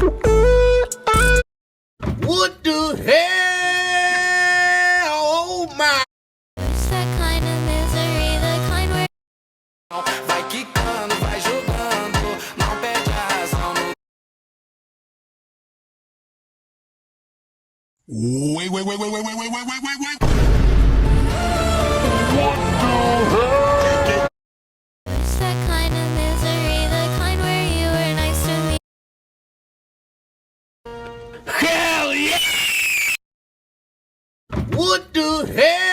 What the hell? Oh my. It's that kind of misery, the kind where Vai quicando, vai jogando, não perde a razão. Wait. it's that kind of misery, the kind where you were nice to me. Hell yeah! What the hell?